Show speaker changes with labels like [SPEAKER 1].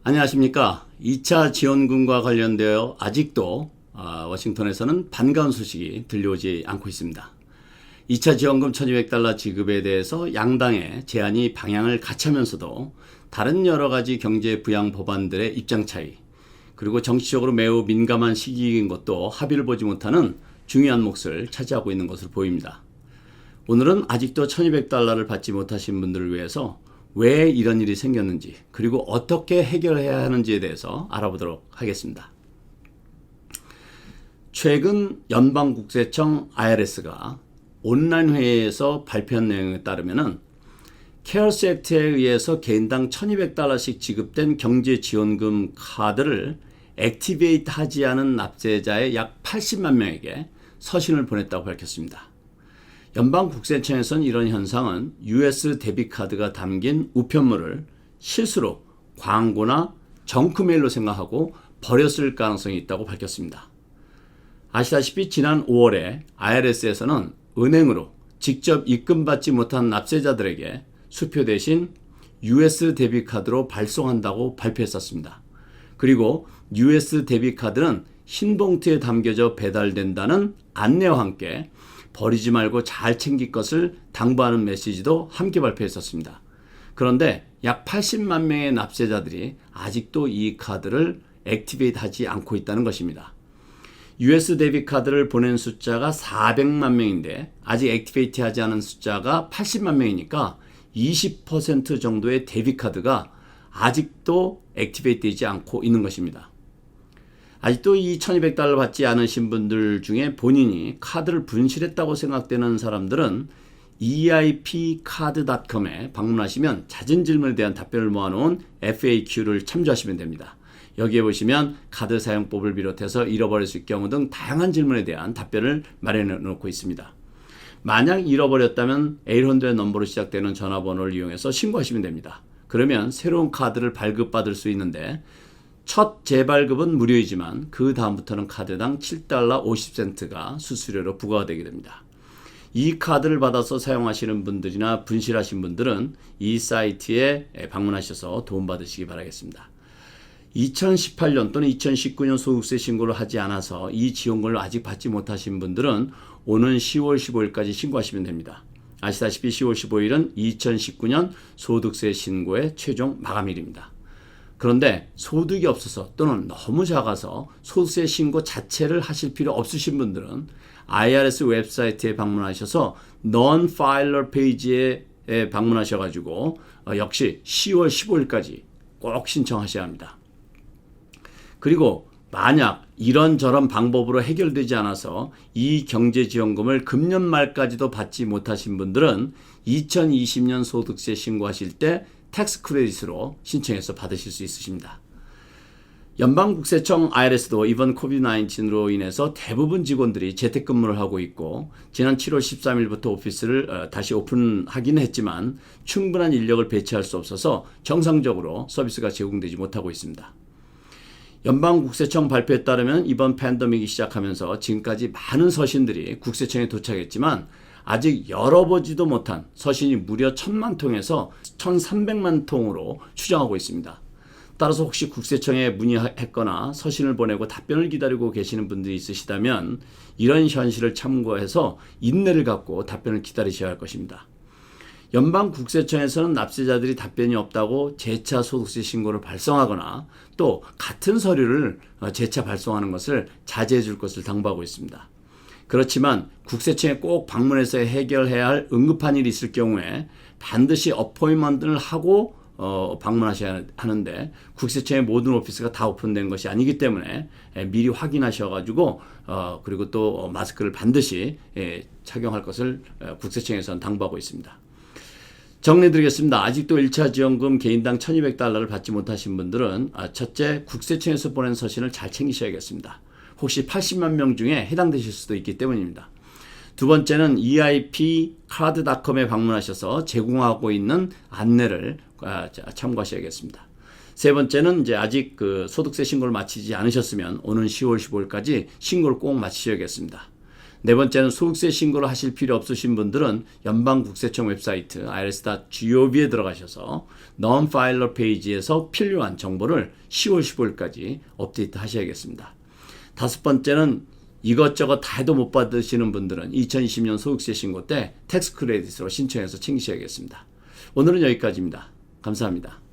[SPEAKER 1] 안녕하십니까. 2차 지원금과 관련되어 아직도 워싱턴에서는 반가운 소식이 들려오지 않고 있습니다. 2차 지원금 1200달러 지급에 대해서 양당의 제안이 방향을 같이 하면서도 다른 여러 가지 경제 부양 법안들의 입장 차이, 그리고 정치적으로 매우 민감한 시기인 것도 합의를 보지 못하는 중요한 몫을 차지하고 있는 것으로 보입니다. 오늘은 아직도 1200달러를 받지 못하신 분들을 위해서 왜 이런 일이 생겼는지, 그리고 어떻게 해결해야 하는지에 대해서 알아보도록 하겠습니다. 최근 연방국세청 IRS가 온라인 회의에서 발표한 내용에 따르면 케어스 액트에 의해서 개인당 1200달러씩 지급된 경제지원금 카드를 액티베이트 하지 않은 납세자의 약 80만 명에게 서신을 보냈다고 밝혔습니다. 연방국세청에서는 이런 현상은 US 데비카드가 담긴 우편물을 실수로 광고나 정크메일로 생각하고 버렸을 가능성이 있다고 밝혔습니다. 아시다시피 지난 5월에 IRS에서는 은행으로 직접 입금받지 못한 납세자들에게 수표 대신 US 데비카드로 발송한다고 발표했었습니다. 그리고 US 데비카드는 흰 봉투에 담겨져 배달된다는 안내와 함께 버리지 말고 잘 챙길 것을 당부하는 메시지도 함께 발표했었습니다. 그런데 약 80만 명의 납세자들이 아직도 이 카드를 액티베이트 하지 않고 있다는 것입니다. US 데비트 카드를 보낸 숫자가 400만 명인데 아직 액티베이트 하지 않은 숫자가 80만 명이니까 20% 정도의 데비트 카드가 아직도 액티베이트 되지 않고 있는 것입니다. 아직도 이 1200달러 받지 않으신 분들 중에 본인이 카드를 분실했다고 생각되는 사람들은 eipcard.com에 방문하시면 잦은 질문에 대한 답변을 모아놓은 FAQ를 참조하시면 됩니다. 여기에 보시면 카드 사용법을 비롯해서 잃어버렸을 경우 등 다양한 질문에 대한 답변을 마련해 놓고 있습니다. 만약 잃어버렸다면 800 넘버로 시작되는 전화번호를 이용해서 신고하시면 됩니다. 그러면 새로운 카드를 발급받을 수 있는데 첫 재발급은 무료이지만 그 다음부터는 카드당 7달러 50센트가 수수료로 부과가 되게 됩니다. 이 카드를 받아서 사용하시는 분들이나 분실하신 분들은 이 사이트에 방문하셔서 도움받으시기 바라겠습니다. 2018년 또는 2019년 소득세 신고를 하지 않아서 이 지원금을 아직 받지 못하신 분들은 오는 10월 15일까지 신고하시면 됩니다. 아시다시피 10월 15일은 2019년 소득세 신고의 최종 마감일입니다. 그런데 소득이 없어서 또는 너무 작아서 소득세 신고 자체를 하실 필요 없으신 분들은 IRS 웹사이트에 방문하셔서 Non-Filer 페이지에 방문하셔가지고 역시 10월 15일까지 꼭 신청하셔야 합니다. 그리고 만약 이런저런 방법으로 해결되지 않아서 이 경제지원금을 금년 말까지도 받지 못하신 분들은 2020년 소득세 신고하실 때 텍스 크레딧으로 신청해서 받으실 수 있으십니다. 연방국세청 IRS도 이번 COVID-19로 인해서 대부분 직원들이 재택근무를 하고 있고 지난 7월 13일부터 오피스를 다시 오픈하긴 했지만 충분한 인력을 배치할 수 없어서 정상적으로 서비스가 제공되지 못하고 있습니다. 연방국세청 발표에 따르면 이번 팬데믹이 시작하면서 지금까지 많은 서신들이 국세청에 도착했지만 아직 열어보지도 못한 서신이 무려 1000만 통에서 1300만 통으로 추정하고 있습니다. 따라서 혹시 국세청에 문의했거나 서신을 보내고 답변을 기다리고 계시는 분들이 있으시다면 이런 현실을 참고해서 인내를 갖고 답변을 기다리셔야 할 것입니다. 연방국세청에서는 납세자들이 답변이 없다고 재차 소득세 신고를 발송하거나 또 같은 서류를 재차 발송하는 것을 자제해 줄 것을 당부하고 있습니다. 그렇지만 국세청에 꼭 방문해서 해결해야 할 응급한 일이 있을 경우에 반드시 어포인먼트를 하고 방문하셔야 하는데 국세청의 모든 오피스가 다 오픈된 것이 아니기 때문에 미리 확인하셔가지고 그리고 또 마스크를 반드시 착용할 것을 국세청에서는 당부하고 있습니다. 정리드리겠습니다. 아직도 1차 지원금 개인당 1200달러를 받지 못하신 분들은 첫째, 국세청에서 보낸 서신을 잘 챙기셔야겠습니다. 혹시 80만 명 중에 해당되실 수도 있기 때문입니다. 두 번째는 eipcard.com에 방문하셔서 제공하고 있는 안내를 참고하셔야겠습니다. 세 번째는 이제 아직 소득세 신고를 마치지 않으셨으면 오는 10월 15일까지 신고를 꼭 마치셔야겠습니다. 네 번째는 소득세 신고를 하실 필요 없으신 분들은 연방국세청 웹사이트 irs.gov에 들어가셔서 non-filer 페이지에서 필요한 정보를 10월 15일까지 업데이트 하셔야겠습니다. 다섯 번째는 이것저것 다 해도 못 받으시는 분들은 2020년 소득세 신고 때 텍스 크레딧으로 신청해서 챙기셔야겠습니다. 오늘은 여기까지입니다. 감사합니다.